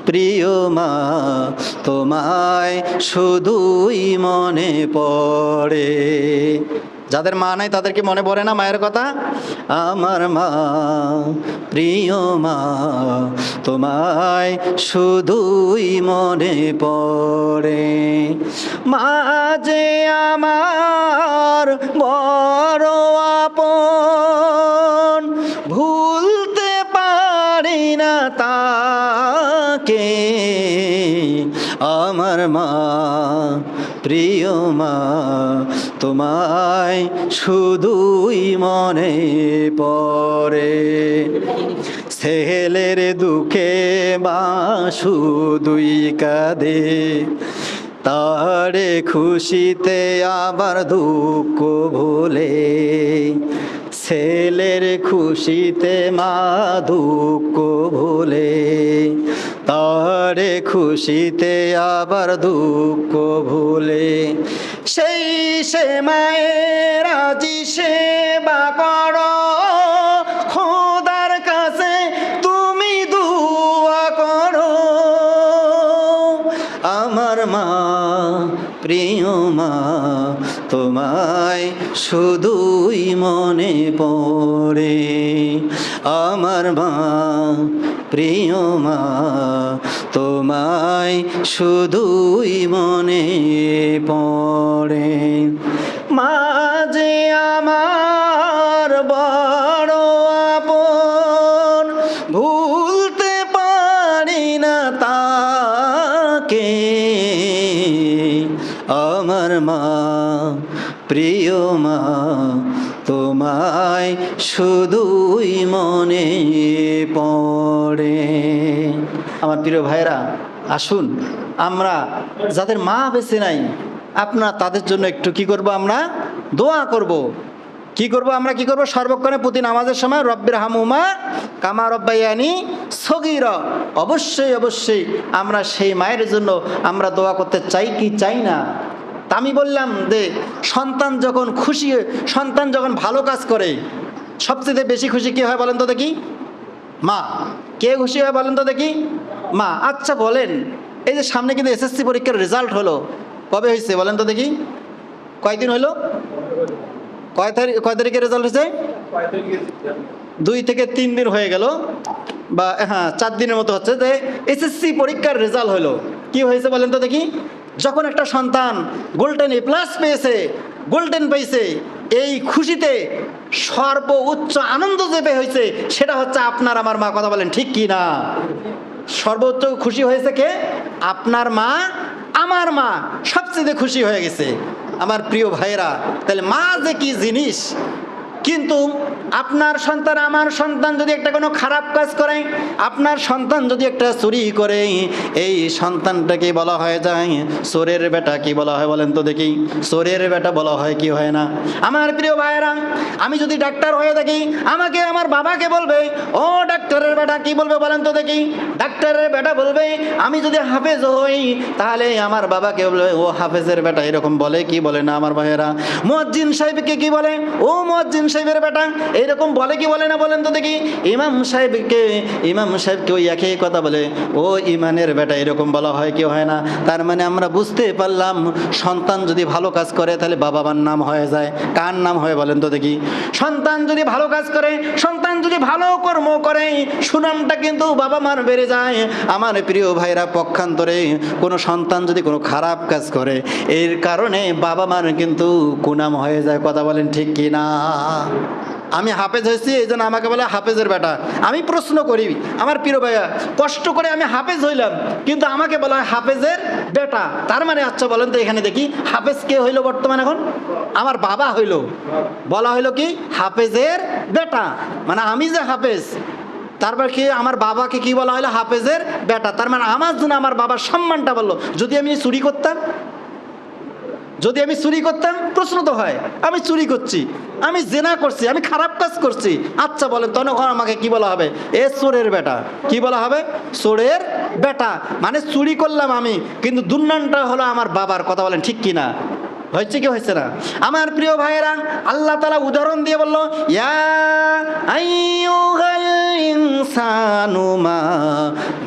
প্রিয় মা, তোমায় শুধুই মনে পড়ে। যাদের মা নাই তাদের কি মনে পড়ে না মায়ের কথা? আমার মা, প্রিয় মা, তোমায় শুধুই মনে পড়ে। মা যে আমার বড় আপন, ভুলতে পারি না তাকে। আমার মা, প্রিয় মা, তোমায় শুধুই মনে পড়ে। ছেলের দুঃখে মা শুধুই কাঁদে, তারে খুশিতে আবার দুঃখ ভুলে। ছেলের খুশিতে মা দুঃখ ভুলে, তারে খুশিতে আবার দুঃখ ভুলে। সেই সে মায়ের আজি সেবা করো, খোদার কাছে তুমি দুয়া করো। আমার মা, প্রিয় মা, তোমায় শুধুই মনে পড়ে। আমার মা, প্রিয় মা, তোমায় শুধুই মনে পড়ে। মা যে আমার বড় আপন, ভুলতে পারি না তাকে। আমার মা, প্রিয় মা, তোমায় শুধুই মনে পড়ে। আমার প্রিয় ভাইরা, আসুন আমরা যাদের মা বেঁচে নাই, আপনারা তাদের জন্য একটু কি করব, আমরা দোয়া করব। কি করব আমরা, কি করব? সর্বক্ষণে প্রতি নামাজের সময় রব্বির হামুমা কামা রব্বায়ানি সগীরা। অবশ্যই অবশ্যই আমরা সেই মায়ের জন্য আমরা দোয়া করতে চাই কি চাই না? তা আমি বললাম যে সন্তান যখন খুশি, সন্তান যখন ভালো কাজ করে, সবচেয়ে বেশি খুশি কে হয় বলেন তো দেখি? মা। কে খুশি হয় বলেন তো দেখি? মা। আচ্ছা বলেন, এই যে সামনে কিন্তু এসএসসি পরীক্ষার রেজাল্ট হলো, কবে হয়েছে বলেন তো দেখি? কয়দিন হলো? কয় তারিখে রেজাল্ট হয়েছে? 2 থেকে 3 দিন হয়ে গেল, বা হ্যাঁ 4 দিনের মতো হচ্ছে যে এসএসসি পরীক্ষার রেজাল্ট হলো। কি হয়েছে বলেন তো দেখি? যখন একটা সন্তান গোল্ডেন এ+ পেয়েছে, গোল্ডেন পেয়েছে, এই খুশিতে সর্বোচ্চ আনন্দ যে হয়েছে সেটা হচ্ছে আপনার আমার মা। কথা বলেন ঠিক কি না? সর্বোচ্চ খুশি হয়েছে কে? আপনার মা, আমার মা সবচেয়ে খুশি হয়ে গেছে। আমার প্রিয় ভাইয়েরা, তাহলে মা যে কি জিনিস। কিন্তু আপনার সন্তান, আমার সন্তান যদি একটা কোনো খারাপ কাজ করে, আপনার সন্তান যদি একটা চুরি করে, এই সন্তানটাকে বলা হয় যায় চোরের বেটা। কি বলা হয় বলেন তো দেখি? চোরের বেটা বলা হয়, কি হয় না? আমার প্রিয় ভাইয়েরা, আমি যদি ডাক্তার হয়ে থাকি, আমাকে আমার বাবাকে বলবে ও ডাক্তারের বেটা। কি বলবে বলেন তো দেখি? ডাক্তারের বেটা বলবে। আমি যদি হাফেজ হই, তাহলে আমার বাবাকে বলবে ও হাফেজের বেটা। এরকম বলে কি বলে না আমার ভাইয়েরা? মুয়াজ্জিন সাহেবকে কি বলে? ও মুয়াজ্জিন সাহেবের বেটা। এরকম বলে কি বলে না বলেন তো দেখি? ইমাম সাহেবকে ওই একই কথা বলে, ও ইমানের বেটা। এরকম বলা হয় কি হয় না? তার মানে আমরা বুঝতে পারলাম, সন্তান যদি ভালো কাজ করে তাহলে বাবা মার নাম হয়ে যায়। কার নাম হয় বলেন তো দেখি? সন্তান যদি ভালো কাজ করে, সন্তান যদি ভালো কর্ম করে, সুনামটা কিন্তু বাবা মার বেড়ে যায়। আমার প্রিয় ভাইরা, পক্ষান্তরে কোনো সন্তান যদি কোনো খারাপ কাজ করে, এর কারণে বাবা মার কিন্তু কুনাম হয়ে যায়। কথা বলেন ঠিক কি না? আমি হাফেজ হয়েছি, এই জন্য আমাকে বলে হাফেজের বেটা। আমি প্রশ্ন করি আমার প্রিয় ভাইয়া, কষ্ট করে আমি হাফেজ হইলাম, কিন্তু আমাকে বলা হয় হাফেজের বেটা। তার মানে আচ্ছা বলেন তো এখানে দেখি, হাফেজ কে হইল বর্তমান? এখন আমার বাবা হইল, বলা হইল কি হাফেজের বেটা। মানে আমি যে হাফেজ, তারপর কি আমার বাবাকে কি বলা হলো? হাফেজের বেটা। তার মানে আমার জন্য আমার বাবার সম্মানটা বললো। যদি আমি চুরি করতাম, যদি আমি চুরি করতাম, প্রশ্ন তো হয় আমি চুরি করছি, আমি জেনা করছি, আমি খারাপ কাজ করছি, আচ্ছা বলেন তখন আমাকে কি বলা হবে? এ চোরের বেটা। কি বলা হবে? চোরের বেটা। মানে চুরি করলাম আমি, কিন্তু দুর্নামটা হলো আমার বাবার। কথা বলেন ঠিক কিনা? হয়েছে কি হয়েছে না? আমার প্রিয় ভাইয়েরা, আল্লাহ তাআলা উদাহরণ দিয়ে বলল, ইয়া আইয়ুহাল ইনসানু মা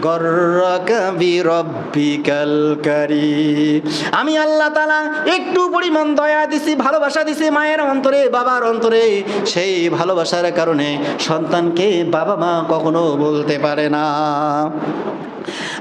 গররাকা বিরাব্বিকাল কারীম। আমি আল্লাহ তাআলা একটু পরিমাণ দয়া দিছি, ভালোবাসা দিছি মায়ের অন্তরে, বাবার অন্তরে। সেই ভালোবাসার কারণে সন্তানকে বাবা মা কখনো বলতে পারে না।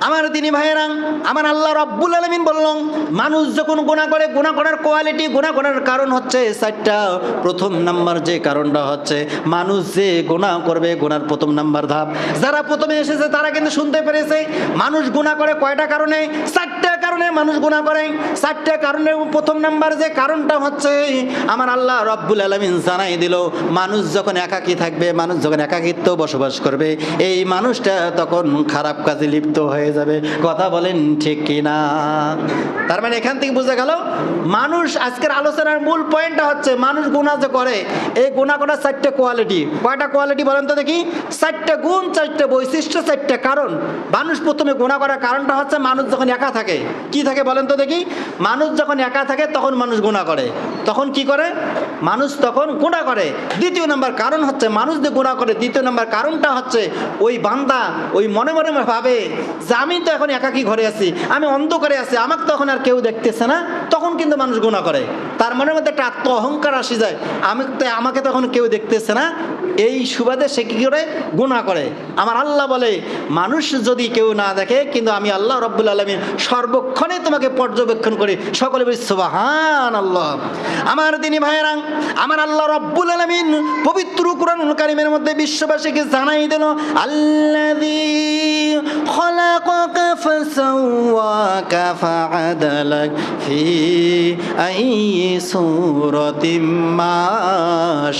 আমার দিনী ভাইয়েরা, আমার আল্লাহ রাব্বুল আলামিন বললেন, মানুষ যখন গুনাহ করে, গুনাহ করার কোয়ালিটি, গুনাহ করার কারণ হচ্ছে 4টা। প্রথম নাম্বার যে কারণটা হচ্ছে, মানুষ যে গুনাহ করবে, গুনার প্রথম নাম্বার ধাপ, যারা প্রথমে এসেছে তারা কিন্তু শুনতে পেরেছে। মানুষ গুনাহ করে কয়টা কারণে? 4টা কারণে মানুষ গুনাহ করে। 4টা কারণে প্রথম নাম্বার যে কারণটা হচ্ছে, আমার আল্লাহ রাব্বুল আলামিন জানাই দিল, মানুষ যখন একাকী থাকবে, মানুষ যখন একাকিত্ব বসবাস করবে, এই মানুষটা তখন খারাপ কাজে লিপ্ত হয়ে যাবে। কথা বলেন ঠিক কিনা? তার মানে এখান থেকে বোঝা গেল, মানুষ, আজকের আলোচনার মূল পয়েন্টটা হচ্ছে, মানুষ গুনাহ যে করে, এই গুনাহ করার 4টা কোয়ালিটি। কয়টা কোয়ালিটি বলেন তো দেখি? 4টা গুণ, 4টা বৈশিষ্ট্য, 4টা কারণ। মানুষ প্রথমে গুনাহ করার কারণটা হচ্ছে, মানুষ যখন একা থাকে। কি থাকে বলেন তো দেখি? মানুষ যখন একা থাকে তখন মানুষ গুনাহ করে। তখন কি করে? মানুষ তখন গুনাহ করে। দ্বিতীয় নাম্বার কারণ হচ্ছে, মানুষ যে গুনাহ করে, দ্বিতীয় নাম্বার কারণটা হচ্ছে, ওই বান্দা ওই মনে মনে ভাবে যে আমি তো এখন একাকী ঘরে আছি, আমি অন্ধকারে আছি, আমাকে তখন আর কেউ দেখতেছে না, তখন কিন্তু মানুষ গুনাহ করে। তার মনের মধ্যে একটা আত্ম অহংকার আসি যায়, আমাকে তখন কেউ দেখতেছে না, এই সুবাদে সে কি করে? গুনাহ করে। আমার আল্লাহ বলে, মানুষ যদি কেউ না দেখে, কিন্তু আমি আল্লাহ রাব্বুল আলামিন সর্বক্ষণে তোমাকে পর্যবেক্ষণ করি। সকলে বলি সুবহানাল্লাহ। আমার দিনী ভাইয়েরা, আমার আল্লাহ রাব্বুল আলামিন পবিত্র কুরআনুল কারীমের মধ্যে বিশ্ববাসীকে জানাই দিল, আল্লাযী খলাকাকা ফাসাওয়াকা ফাআদালাক ফি আইয়ি সূরাতিম মা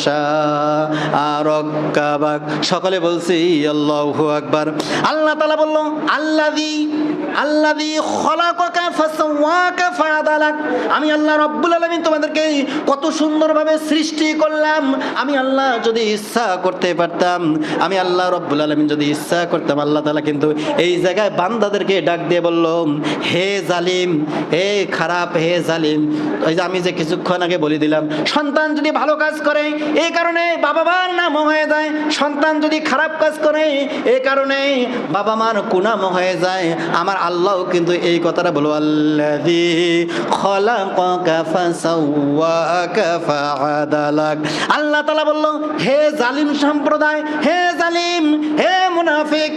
শাআ রাক্কাবাক। সকলে বলছি আল্লাহু আকবার। আল্লাহ তাআলা বলল, আল্লাযী খলাকাকা ফাসাওয়াকা ফাআদালাক। আমি আল্লাহ রাব্বুল আলামিন তোমাদেরকে কত সুন্দরভাবে সৃষ্টি করলাম। আমি আল্লাহ যদি ইচ্ছা করতে পারতাম, আমি আল্লাহ রাব্বুল আলামিন যদি ইচ্ছা করতাম, আল্লাহ তাআলা কিন্তু এই জায়গায় বান্দাদেরকে ডাক দিয়ে বলল, হে জালিম, হে খারাপ, হে জালিম। ওই যে আমি যে কিছুক্ষণ আগে বলে দিলাম, সন্তান যদি ভালো কাজ করে, এই কারণে বাবা মার নাম হয়ে যায়। সন্তান যদি খারাপ কাজ করে, এই কারণে বাবা মার কুনাম হয়ে যায়। আমার আল্লাহ কিন্তু এই কথাটা বলো, আল্লাযী খলাকাকা ফাসাওয়াকা ফাআদালাক। আল্লাহ তাআলা বলল, হে জালিম সম্প্রদায়, হে জালিম, হে মুনাফিক,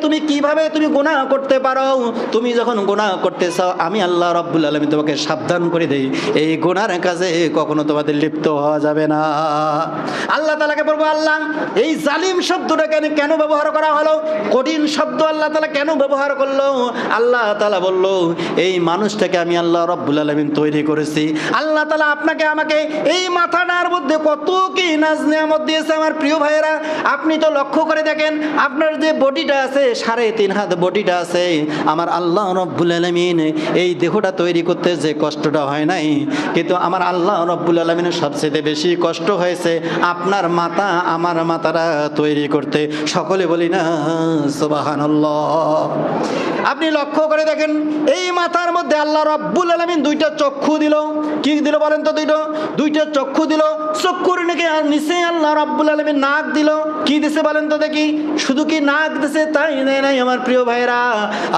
তুমি কিভাবে তুমি গুনাহ করতে পারো? তুমি যখন গুনাহ করতেছ, আমি আল্লাহ রাব্বুল আলামিন তোমাকে সাবধান করে দেই, এই গুনার কাজে কখনো তোমাদের লিপ্ত হওয়া যাবে না। আল্লাহ তাআলাকে বলবো, আল্লাহ এই জালিম শব্দটা কেন ব্যবহার করা হলো? কঠিন শব্দ আল্লাহ তাআলা কেন ব্যবহার করলো? আল্লাহ তাআলা বলল, এই মানুষটাকে আমি আল্লাহ রাব্বুল আলামিন তৈরি করেছি। আল্লাহ তাআলা আপনাকে আমাকে এই মাথাটার মধ্যে কত কি নাজ নিয়ামত দিয়েছে। আমার প্রিয় ভাইয়েরা, আপনি তো লক্ষ্য করে দেখেন, আপনার যে বডিটা আছে, 3.5 হাত বডিটা আছে, আমার আল্লাহ রাব্বুল আলামিন এই দেহটা তৈরি করতে যে কষ্টটা হয় নাই, কিন্তু আমার আল্লাহ রাব্বুল আলামিনের সবচেয়ে বেশি কষ্ট হয়েছে আপনার মাথা, আমার মাথাটা তৈরি করতে। সকলে বলি না সুবহানাল্লাহ। আপনি লক্ষ্য করে দেখেন, এই মাথার মধ্যে আল্লাহ রাব্বুল আলামিন 2টা চক্ষু দিল। কি দিল বলেন তো? 2টা চক্ষু দিল। চক্ষুর নিচে আল্লাহ রাব্বুল আলামিন নাক দিল। কি দিছে বলেন তো দেখি? শুধু কি নাক দিছে তাই নাই আমার প্রিয় ভাইরা,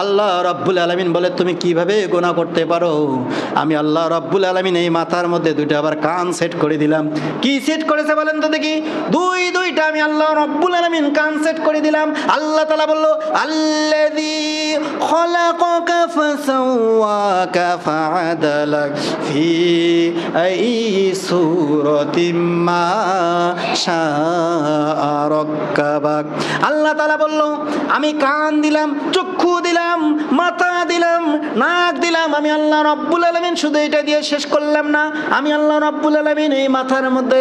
আল্লাহ রাব্বুল আলামিন বলে, তুমি কিভাবে গুনাহ করতে পারো? আমি আল্লাহ রাব্বুল আলামিন এই মাথার মধ্যে 2টা আবার কান সেট করে দিলাম। কি সেট করেছে বলেন তো দেখি? দুইটা আমি আল্লাহ রাব্বুল আলামিন কান সেট করে দিলাম। আল্লাহ তাআলা বলল, আল্লাযী খলাকাকা ফাসাওয়াকা ফাআদালাক ফি আইয়ি সূরাতিম মা শাআ রাক্কাবাক। আল্লাহ তাআলা বলল, আমি কান দিলাম, চক্ষু দিলাম, মাথা দিলাম, নাক দিলাম। আমি আল্লাহ রাব্বুল আলামিন শুধু এটা দিয়ে শেষ করলাম না, আমি আল্লাহ রাব্বুল আলামিন এই মাথার মধ্যে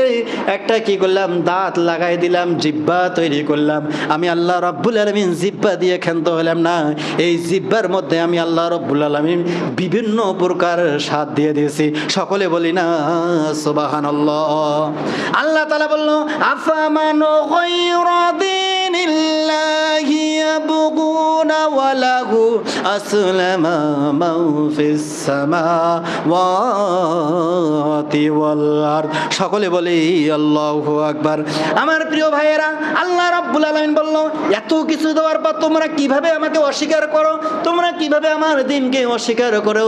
একটা কি করলাম? দাঁত লাগাই দিলাম, জিহ্বা তৈরি করলাম। আমি আল্লাহ রাব্বুল আলামিন জিহ্বা দিয়ে ক্ষান্ত হলাম না, এই জিহ্বার মধ্যে আমি আল্লাহ রাব্বুল আলামিন বিভিন্ন প্রকার স্বাদ দিয়ে দিয়েছি। সকলে বলি না সুবহানাল্লাহ। আল্লাহ তাআলা বলল, আফামান গায়রা দীনিল্লাহি ইয়াবগুনা ওয়া লাহু আসলামা মান ফিস সামাওয়াতি ওয়াল আরদ। সকলে বলি আল্লাহু আকবার। আমার প্রিয় ভাইয়েরা, আল্লাহ রাব্বুল আলামিন বলল, এত কিছু দেওয়ার পর তোমরা কিভাবে আমাকে অস্বীকার করো, তোমরা কিভাবে আমার দিনকে অস্বীকার করো,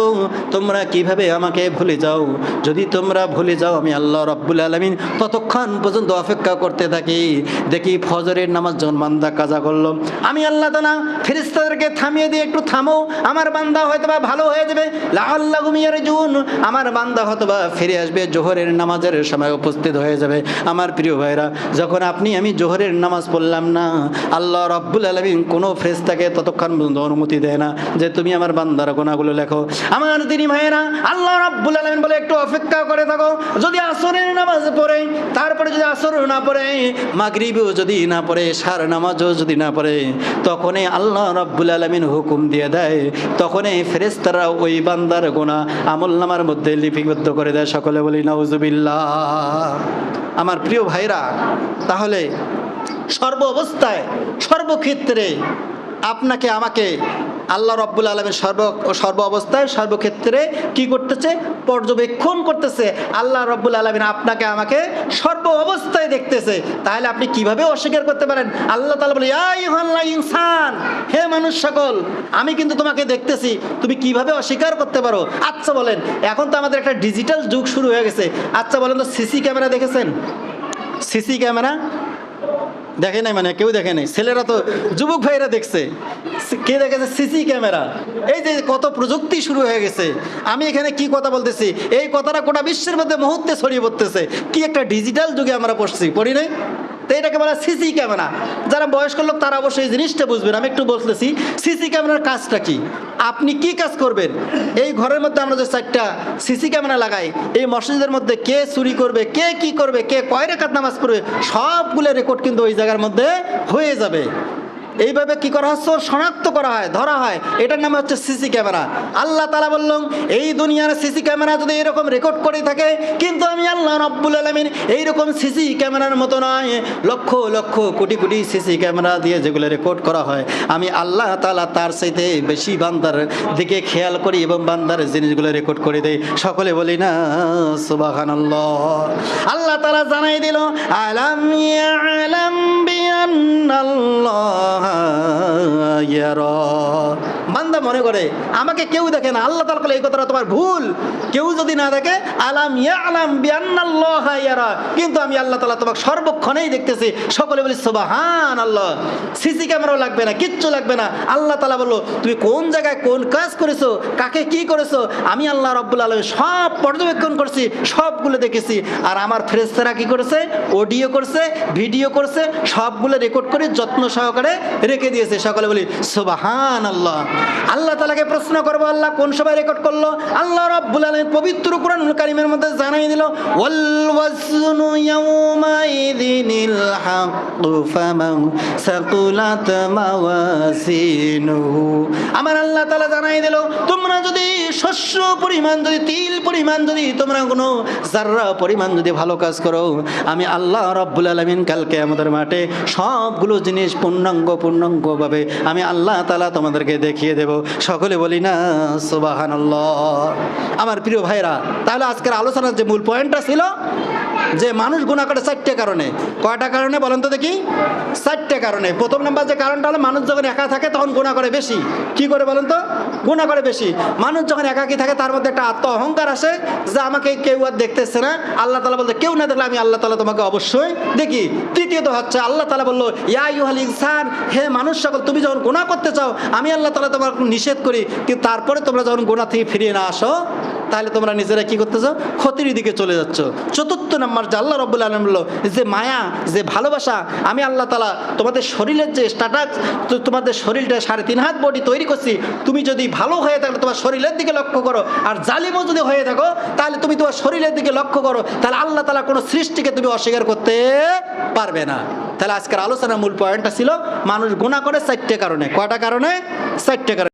তোমরা কিভাবে আমাকে ভুলে যাও। যদি তোমরা ভুলে যাও, আমি আল্লাহ রাব্বুল আলামিন ততক্ষণ পর্যন্ত অপেক্ষা করতে থাকি। দেখি ফজরের নামাজ যখন বান্দা কাজা করলো, আমি আল্লাহ তাআলা ফেরেশতাদেরকে থামিয়ে দিয়ে, একটু থামো, আমার বান্দা হয়তোবা ভালো হয়ে যাবে, লাআল্লাহুম ইয়ারজুন, আমার বান্দা হয়তোবা ফিরে আসবে, জোহরের নামাজের সময় উপস্থিত হয়ে যাবে। আমার প্রিয় ভাইরা, যখন আপনি আমি জোহরের নামাজ পড়লাম না, আল্লাহ রাব্বুল আলামিন কোনো ফেরেশতাকে ততক্ষণ পর্যন্ত অনুমতি দেয় না যে তুমি আমার বান্দার গুনাহগুলো লেখো। আমার দিনী ভাইয়েরা, আল্লাহ রাব্বুল আলামিন বলে একটু অপেক্ষা করে থাকো। যদি আসরের নামাজ পড়ে, তারপরে যদি আসর না পড়ে, মাগরিবও যদি না পড়ে, সার নামাজও যদি না পড়ে, তখনই আল্লাহ রাব্বুল আলামিন হুকুম দিয়ে দেয়, তখনই ফেরেশতারা ওই বান্দার গুনাহ আমলনামার মধ্যে লিপিবদ্ধ করে দেয়। সকলে বলি নাউজুবিল্লাহ। আমার প্রিয় ভাইরা, তাহলে সর্ব অবস্থায়, সর্বক্ষেত্রে আপনাকে আমাকে আল্লাহ রাব্বুল আলামিন সর্ব অবস্থায়, সর্বক্ষেত্রে কি করতেছে? পর্যবেক্ষণ করতেছে। আল্লাহ রাব্বুল আলামিন আপনাকে আমাকে সর্ব অবস্থায় দেখতেছে। তাহলে আপনি কিভাবে অস্বীকার করতে পারেন? আল্লাহ তাআলা বলে, ইয়া আইয়ুহাল ইনসান, হে মানুষ সকল, আমি কিন্তু তোমাকে দেখতেছি, তুমি কিভাবে অস্বীকার করতে পারো? আচ্ছা বলেন, এখন তো আমাদের একটা ডিজিটাল যুগ শুরু হয়ে গেছে। আচ্ছা বলেন তো, সিসি ক্যামেরা দেখেছেন? সিসি ক্যামেরা দেখে নাই, মানে কেউ দেখে নাই। ছেলেরা তো, যুবক ভাইরা দেখছে। কে দেখেছে? CC camera. এই যে কত প্রযুক্তি শুরু হয়ে গেছে। আমি এখানে কি কথা বলতেছি, এই কথাটা গোটা বিশ্বের মধ্যে মুহূর্তে ছড়িয়ে পড়তেছে। কি একটা ডিজিটাল যুগে আমরা পড়ি নাই? তো এটাকে বলা সিসি ক্যামেরা। যারা বয়স্ক লোক তারা অবশ্যই এই জিনিসটা বুঝবেন। আমি একটু বলতেছি, সিসি ক্যামেরার কাজটা কি, আপনি কি কাজ করবেন। এই ঘরের মধ্যে আমরা যে 4টা সিসি ক্যামেরা লাগাই, এই মসজিদের মধ্যে কে চুরি করবে, কে কি করবে, কে কয় রাকাত নামাজ পড়বে, সবগুলো রেকর্ড কিন্তু ওই জায়গার মধ্যে হয়ে যাবে। এইভাবে কি করা হচ্ছে? শনাক্ত করা হয়, ধরা হয়। এটার নাম হচ্ছে সিসি ক্যামেরা। আল্লাহ তাআলা বললেন, এই দুনিয়ার সিসি ক্যামেরা যদি এরকম রেকর্ড করে থাকে, কিন্তু আমি আল্লাহ রাব্বুল আলামিন এইরকম সিসি ক্যামেরার মতো নয়, লক্ষ লক্ষ কোটি কোটি সিসি ক্যামেরা দিয়ে যেগুলো রেকর্ড করা হয়, আমি আল্লাহ তাআলা তার চাইতে বেশি বান্দার দিকে খেয়াল করি এবং বান্দার জিনিসগুলো রেকর্ড করে দেই। সকলে বলি না সুবহানাল্লাহ। আল্লাহ তাআলা জানাই দিল, আলাম ইয়ালাম বিআন্নাল্লাহ ইয়ারা। বান্দা মনে করে আমাকে কেউ দেখে না। আল্লাহ তাআলা বলে, এই কথাটা তোমার ভুল। কেউ যদি না দেখে, আলাম ইয়ালাম বিআন্নাল্লাহ ইয়ারা, কিন্তু আমি আল্লাহ তাআলা তোমাকে সর্বক্ষণেই দেখতেছি। সকলে বলি সুবহানাল্লাহ। সিসি ক্যামেরাও লাগবে না, কিচ্ছু লাগবে না। আল্লাহ তাআলা বলল, তুমি কোন জায়গায় কোন কাজ করেছো, কাকে কি করেছো, আমি আল্লাহ রাব্বুল আলামিন সব পর্যবেক্ষণ করছি, সবগুলো দেখেছি। আর আমার ফেরেশতারা কি করেছে? অডিও করছে, ভিডিও করছে, সবগুলো রেকর্ড করে যত্ন সহকারে রেখে দিয়েছে। সকলে বলি সুবহানাল্লাহ। আল্লাহ তাআলাকে প্রশ্ন করবো, আল্লাহ কোন সময় রেকর্ড করলো? আল্লাহ রাব্বুল আলামিন পবিত্র কুরআনুল কারীমের মধ্যে জানাই দিল, ওয়াল ওয়াজনু ইয়াউমাইযিনিল হাক্কু ফামান সাকুলাত মাওয়াজিনুহু। আমার আল্লাহ তাআলা জানাই দিল, তোমরা যদি শস্য পরিমাণ, যদি তিল পরিমাণ, যদি তোমরা কোনো জাররা পরিমাণ যদি ভালো কাজ করো, আমি আল্লাহ রাব্বুল আলামিন কালকে আমাদের মাঠে সবগুলো জিনিস পূর্ণাঙ্গভাবে আমি আল্লাহ তাআলা তোমাদেরকে দেখিয়ে দেব। সকলে বলি না সুবহানাল্লাহ। আমার প্রিয় ভাইরা, তাহলে আজকের আলোচনার যে মূল পয়েন্টটা ছিল যে মানুষ গুনাহ করে 4টে কারণে। কয়টা কারণে বলেন তো দেখি? 4টে কারণে। প্রথম নাম্বার যে কারণটা হলো, মানুষ যখন একা থাকে তখন গুনাহ করে বেশি। কি করে বলেন তো? গুনাহ করে বেশি। মানুষ যখন একাকী থাকে তার মধ্যে একটা আত্ম অহংকার আসে যে আমাকে কেউ আর দেখতেছে না। আল্লাহ তাআলা বলতে, কেউ না দেখলে আমি আল্লাহ তাআলা তোমাকে অবশ্যই দেখি। তৃতীয়ত হচ্ছে, আল্লাহ তাআলা বলল, ইয়া আইয়ুহাল ইনসান, হে মানুষ সকল, তুমি যখন গুনাহ করতে চাও, আমি আল্লাহ তাআলা তোমাকে নিষেধ করি, কিন্তু তারপরে তোমরা যখন গুনাহ থেকে ফিরিয়ে না আসো, তাহলে তোমরা নিজেরা কি করতেছো? ক্ষতির দিকে চলে যাচ্ছ। চতুর্থ নাম্বার যে আল্লাহ রাব্বুল আলামিন বলল, যে মায়া, যে ভালোবাসা, আমি আল্লাহ তাআলা তোমাদের শরীরের যে স্ট্যাটাস, তোমাদের শরীরটা 3.5 হাত বডি তৈরি করছি, তুমি যদি ভালো হয়ে থাকলে তোমার শরীরের দিকে লক্ষ্য করো, আর জালিমও যদি হয়ে থাকো তাহলে তুমি তোমার শরীরের দিকে লক্ষ্য করো, তাহলে আল্লাহ তাআলা কোনো সৃষ্টিকে তুমি অস্বীকার করতে পারবে না। তাহলে আজকের আলোচনার মূল পয়েন্টটা ছিল, মানুষ গুনাহ করে 4টে কারণে। কয়টা কারণে? 4টে কারণে।